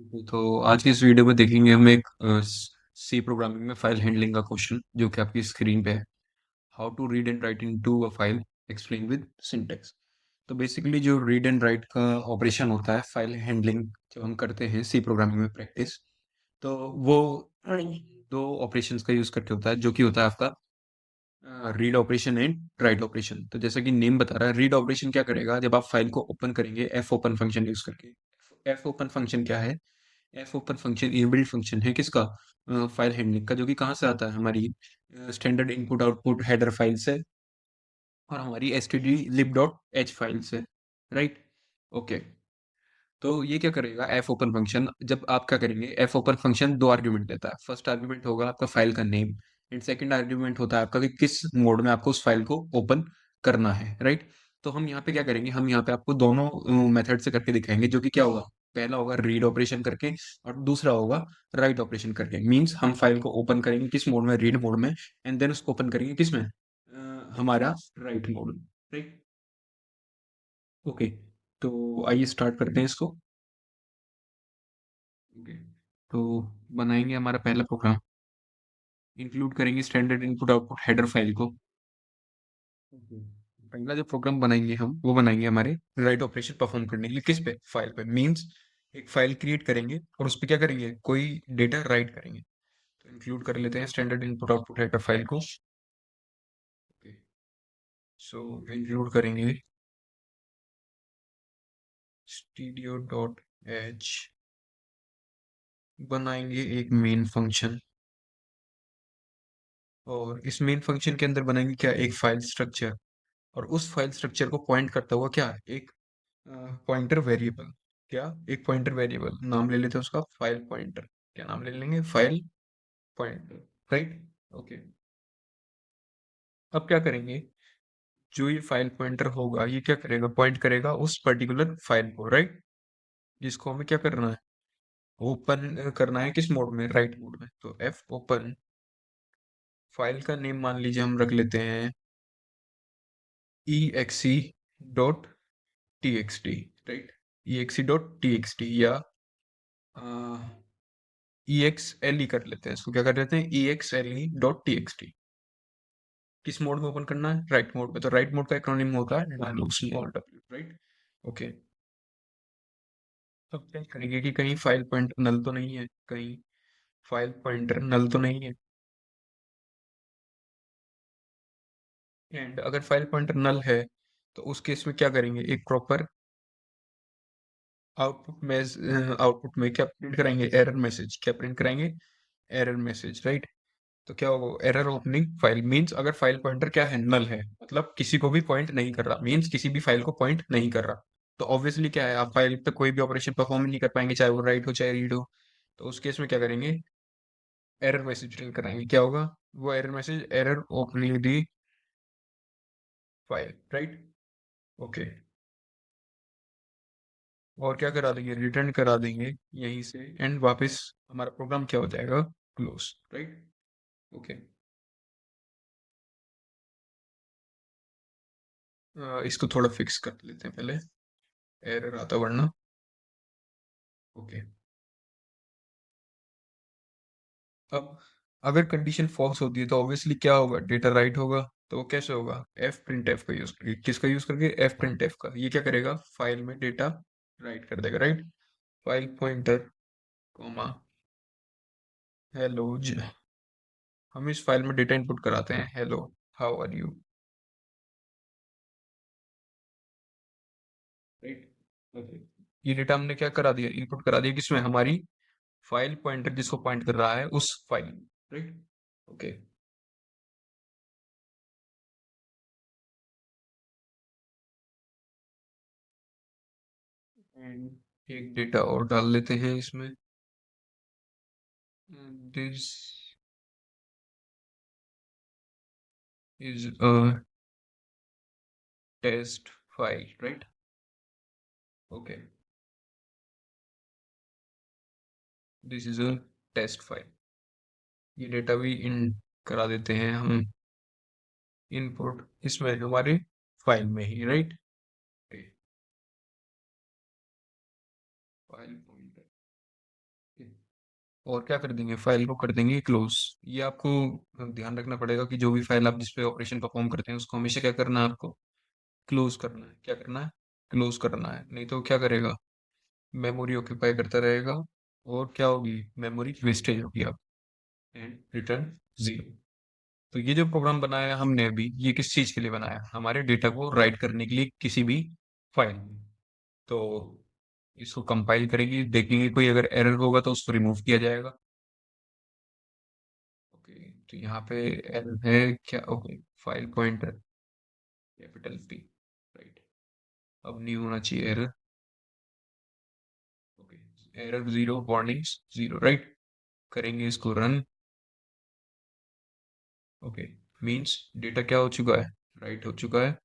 तो आज की इस वीडियो में देखेंगे हम एक सी प्रोग्रामिंग में फाइल हैंडलिंग का क्वेश्चन जो कि आपकी स्क्रीन पे है। How to read and write into a file explain with syntax. तो बेसिकली जो रीड एंड राइट का ऑपरेशन होता है फाइल हैंडलिंग जब हम करते हैं सी प्रोग्रामिंग में प्रैक्टिस, तो वो दो ऑपरेशंस का यूज करके होता है जो कि होता है आपका read operation and write operation. तो जैसा कि नेम बता रहा है, रीड ऑपरेशन क्या करेगा जब आप फाइल को ओपन करेंगे एफ ओपन फंक्शन यूज करके। एफ ओपन फंक्शन क्या है? F open function inbuilt function है किसका? फाइल हैंडलिंग का, जो कि कहाँ से आता है? हमारी standard input output header file से और हमारी stdlib.h फाइल से, राइट? ओके। तो ये क्या करेगा एफ ओपन फंक्शन, जब आप क्या करेंगे, एफ ओपन फंक्शन दो आर्ग्यूमेंट देता है। फर्स्ट आर्ग्यूमेंट होगा आपका फाइल का नेम एंड सेकंड आर्ग्यूमेंट होता है आपका कि किस मोड में आपको उस फाइल को ओपन करना है, राइट? तो हम यहाँ पे क्या करेंगे, हम यहाँ पे आपको दोनों मेथड से करके दिखाएंगे, जो कि क्या होगा, पहला होगा रीड ऑपरेशन करके और दूसरा होगा राइट ऑपरेशन करके। मीन्स हम फाइल को ओपन करेंगे किस मोड में, रीड मोड में, एंड देन उसको ओपन करेंगे किस में, हमारा राइट मोड, राइट? ओके। तो आइए स्टार्ट करते हैं इसको। ओके। तो बनाएंगे हमारा पहला प्रोग्राम, इंक्लूड करेंगे standard input output header file को। ओके। पहला जो प्रोग्राम बनाएंगे हम वो बनाएंगे हमारे राइट ऑपरेशन परफॉर्म करने के लिए किस पे, फाइल पे। मींस एक फाइल क्रिएट करेंगे और उस पे क्या करेंगे, कोई डेटा राइट करेंगे। तो इंक्लूड कर लेते हैं standard input output header file को। ओके। सो इंक्लूड करेंगे studio.h, बनाएंगे एक मेन फंक्शन और इस मेन फंक्शन के अंदर बनाएंगे क्या, एक फाइल स्ट्रक्चर। और उस फाइल स्ट्रक्चर को पॉइंट करता हुआ क्या, एक पॉइंटर वेरिएबल। क्या, एक पॉइंटर वेरिएबल, नाम ले लेते हैं उसका फाइल पॉइंटर। क्या नाम ले लेंगे, फाइल पॉइंटर, राइट? ओके। अब क्या करेंगे, जो ये फाइल पॉइंटर होगा ये क्या करेगा, पॉइंट करेगा उस पर्टिकुलर फाइल को, राइट? जिसको हमें क्या करना है, ओपन करना है किस मोड में, राइट मोड में। तो एफ ओपन, फाइल का नेम मान लीजिए हम रख लेते हैं exe.txt, राइट? exe.txt या EXLE कर लेते हैं इसको, क्या कर लेते हैं, EXLE.txt। किस मोड में ओपन करना है, राइट मोड में। तो राइट मोड का एक्रोनिम होता है dialogue small w, right? Okay. अब क्या करेंगे कि कहीं फाइल पॉइंटर नल तो नहीं है, कहीं फाइल पॉइंटर नल तो नहीं है। एंड अगर फाइल पॉइंटर नल है तो उस केस में क्या करेंगे, एक प्रॉपर आउटपुट में क्या प्रिंट कराएंगे, एरर मैसेज। क्या प्रिंट कराएंगे, एरर मैसेज, राइट? तो क्या होगा, एरर ओपनिंग फाइल। मींस अगर फाइल पॉइंटर क्या है, नल है, मतलब किसी को भी पॉइंट नहीं कर रहा, मींस किसी भी फाइल को पॉइंट नहीं कर रहा। तो ऑब्वियसली क्या है, आप फाइल पे कोई भी ऑपरेशन परफॉर्म नहीं कर पाएंगे, चाहे वो राइट हो चाहे रीड हो। तो उस केस में क्या करेंगे, एरर मैसेज प्रिंट कराएंगे। क्या होगा वो एरर मैसेज, एरर ओपनिंग दी फाइल, राइट? ओके। और क्या करा देंगे, रिटर्न करा देंगे यहीं से, एंड वापस हमारा प्रोग्राम क्या हो जाएगा, क्लोज, राइट? ओके। इसको थोड़ा फिक्स कर लेते हैं पहले, एरर आता वरना। ओके। अब अगर कंडीशन फॉल्स होती है तो ऑब्वियसली क्या होगा, डेटा राइट होगा। तो वो कैसे होगा, एफ प्रिंट एफ का यूज करके। किसका यूज करके, एफ प्रिंट एफ का। ये क्या करेगा, फाइल में डेटा राइट कर देगा, right? File pointer comma hello, हम इस फाइल में डेटा इनपुट कराते हैं, hello how are you, right? Okay. ये डेटा हमने क्या करा दिया, इनपुट करा दिया किसमें, हमारी फाइल पॉइंटर जिसको पॉइंट कर रहा है उस फाइल में, राइट? ओके। एंड एक डेटा और डाल लेते हैं इसमें, this is a test file, right? Okay, this is a test file. ये डेटा भी इन करा देते हैं हम, इनपुट इसमें हमारे फाइल में ही, राइट? फाइल पॉइंटर, और क्या कर देंगे, फाइल को कर देंगे क्लोज। ये आपको ध्यान रखना पड़ेगा कि जो भी फाइल आप जिस पे ऑपरेशन परफॉर्म करते हैं उसको हमेशा क्या करना है, आपको क्लोज करना है। क्या करना है, क्लोज करना है, नहीं तो क्या करेगा, मेमोरी ऑक्यूपाई करता रहेगा और क्या होगी, मेमोरी वेस्टेज होगी आप, एंड रिटर्न जीरो। तो ये जो प्रोग्राम बनाया हमने अभी, ये किस चीज के लिए बनाया, हमारे डेटा को राइट करने के लिए किसी भी फाइल में। तो इसको कंपाइल करेंगे, देखेंगे कोई अगर एरर होगा तो उसको रिमूव किया जाएगा। ओके, तो यहाँ पे एरर है क्या, okay, file pointer capital P, right. अब नहीं होना चाहिए error. Okay, error zero, warnings zero, right. करेंगे इसको रन। ओके, मींस डेटा क्या हो चुका है, राइट हो चुका है।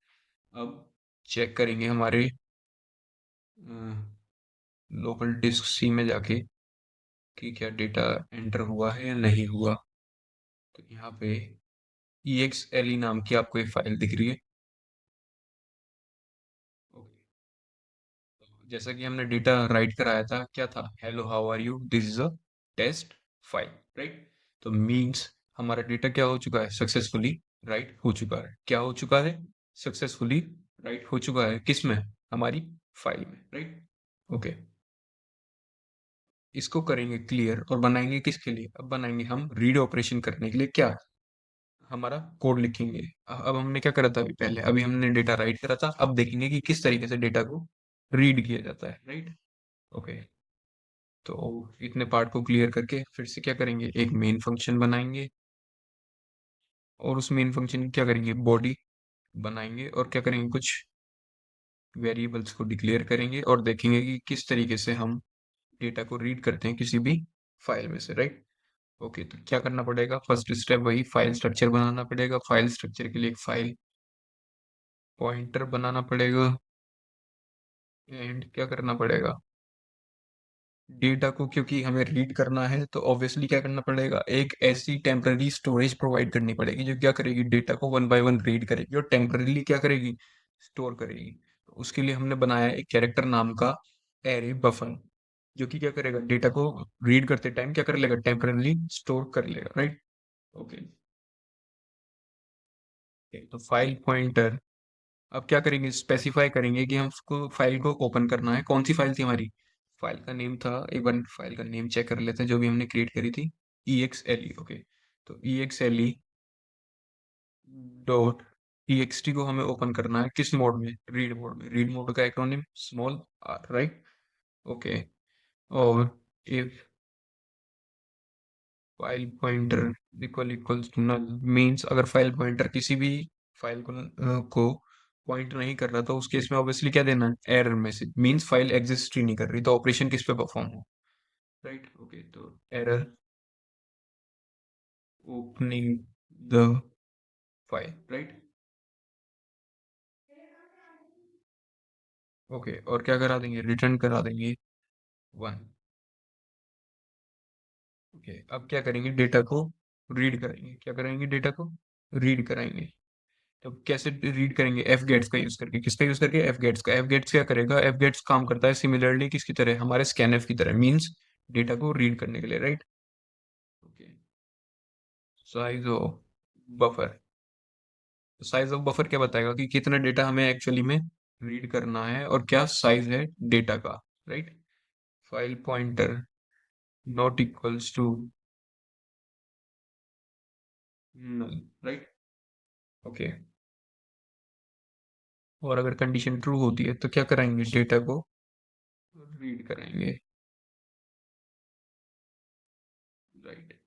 अब चेक करेंगे हमारे लोकल डिस्क सी में जाके कि क्या डेटा एंटर हुआ है या नहीं हुआ। तो यहाँ पे exle नाम की आपको एक फाइल दिख रही है। ओके, तो जैसा कि हमने डेटा राइट कराया था, क्या था, hello how are you, this is a test file, right. तो मीन्स हमारा डेटा क्या हो चुका है, सक्सेसफुली राइट हो चुका है। क्या हो चुका है, सक्सेसफुली राइट हो चुका है, किस में, हमारी फाइल में, राइट। ओके, इसको करेंगे क्लियर और बनाएंगे किसके लिए, अब बनाएंगे हम रीड ऑपरेशन करने के लिए, क्या, हमारा कोड लिखेंगे। अब हमने क्या करा था अभी पहले, अभी हमने डेटा राइट करा था, अब देखेंगे कि किस तरीके से डेटा को रीड किया जाता है, राइट। ओके, तो इतने पार्ट को क्लियर करके फिर से क्या करेंगे, एक मेन फंक्शन बनाएंगे और उस मेन फंक्शन की क्या करेंगे, बॉडी बनाएंगे और क्या करेंगे, कुछ वेरिएबल्स को डिक्लेयर करेंगे और देखेंगे कि किस तरीके से हम डेटा को रीड करते हैं किसी भी फाइल में से, राइट। ओके, तो क्या करना पड़ेगा, फर्स्ट स्टेप वही फाइल स्ट्रक्चर बनाना पड़ेगा। फाइल स्ट्रक्चर के लिए एक फाइल पॉइंटर बनाना पड़ेगा एंड क्या करना पड़ेगा, डेटा को क्योंकि हमें रीड करना है तो ऑब्वियसली क्या करना पड़ेगा, एक ऐसी टेम्पररी स्टोरेज प्रोवाइड करनी पड़ेगी जो क्या करेगी, डेटा को वन बाय वन रीड करेगी और टेम्पररीली क्या करेगी, स्टोर करेगी। तो उसके लिए हमने बनाया एक कैरेक्टर नाम का एरे बफर, जो कि क्या करेगा, डेटा को रीड करते टाइम क्या कर लेगा, टेम्पररीली स्टोर कर लेगा, राइट। ओके, तो फाइल पॉइंटर, अब क्या करेंगे, स्पेसिफाई करेंगे कि हम उसको फाइल को ओपन करना है। कौन सी फाइल थी हमारी, फाइल का नेम था, एक बार फाइल का नेम चेक कर लेते हैं जो भी हमने क्रिएट करी थी, exle। ओके, तो exle डॉट txt को हमें ओपन करना है किस मोड में, रीड मोड में। रीड मोड का acronym small r, right. Okay, और if file pointer equal equals to null, means अगर फाइल पॉइंटर किसी भी फाइल को पॉइंट नहीं कर रहा तो उस केस में ऑब्वियसली क्या देना है, error message, means file exist ही नहीं कर रही, तो ऑपरेशन किस पे परफॉर्म हो, राइट। ओके, तो error opening the file, right. Okay, और क्या करा देंगे, रिटर्न करा देंगे वन। ओके, अब क्या करेंगे, डेटा को रीड करेंगे, क्या करेंगे, डेटा को रीड कराएंगे। तो कैसे रीड करेंगे, एफ गेट्स का यूज करके, किसका यूज करके, एफ गेट्स का। एफ गेट्स क्या करेगा, एफ गेट्स काम करता है सिमिलरली किसकी तरह, हमारे स्कैनफ की तरह, मींस डेटा को रीड करने के लिए, right. Okay, size of buffer, size of buffer क्या बताएगा कि कितना डेटा हमें एक्चुअली में रीड करना है और क्या साइज है डेटा का, right. File pointer not equals to null, right. Okay, और अगर कंडीशन ट्रू होती है तो क्या कराएंगे, डेटा को रीड कराएंगे, राइट।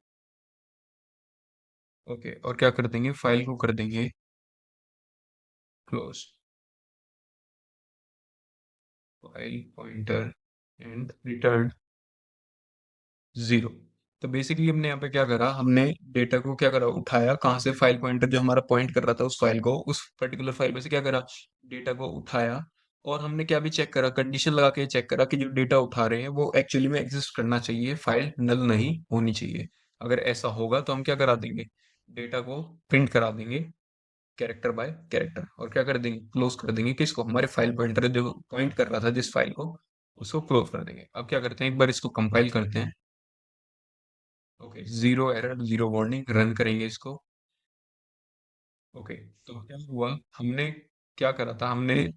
ओके, और क्या कर देंगे, फाइल को कर देंगे close, file pointer and return zero. तो बेसिकली हमने यहाँ पे क्या करा, हमने डेटा को क्या करा, उठाया कहाँ से, फाइल पॉइंटर जो हमारा पॉइंट कर रहा था उस फाइल को, उस पर्टिकुलर फाइल में से क्या करा, डेटा को उठाया। और हमने क्या भी चेक करा, कंडीशन लगा के चेक करा कि जो डेटा उठा रहे हैं वो एक्चुअली में एग्जिस्ट करना चाहिए, फाइल नल नहीं होनी चाहिए। अगर ऐसा होगा तो हम क्या करा देंगे, डेटा को प्रिंट करा देंगे कैरेक्टर बाय कैरेक्टर, और क्या कर देंगे, क्लोज कर देंगे किसको, हमारे फाइल पॉइंटर जो पॉइंट कर रहा था जिस फाइल को, उसको क्लोज कर देंगे। अब क्या करते हैं, एक बार इसको कंपाइल करते हैं। Okay, zero error, zero warning, run करेंगे इसको। ओके, तो क्या हुआ, हमने क्या करा था, हमने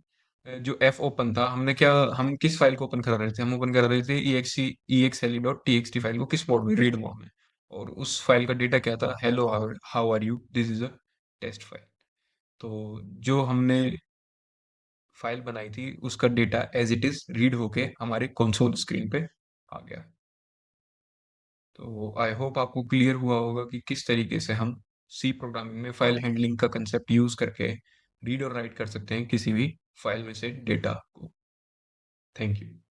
जो एफ ओपन था, हम किस फाइल को ओपन करा रहे थे, हम ओपन करा रहे थे exle डॉट txt फाइल को, किस मोड में, रीड मोड में। और उस फाइल का डेटा क्या था, hello how are you, this is a test file. तो जो हमने फाइल बनाई थी उसका data as it is read होके हमारे कंसोल स्क्रीन पे आ गया। तो आई होप आपको क्लियर हुआ होगा कि किस तरीके से हम सी प्रोग्रामिंग में फाइल हैंडलिंग का कंसेप्ट यूज करके रीड और राइट कर सकते हैं किसी भी फाइल में से डेटा को। Thank you.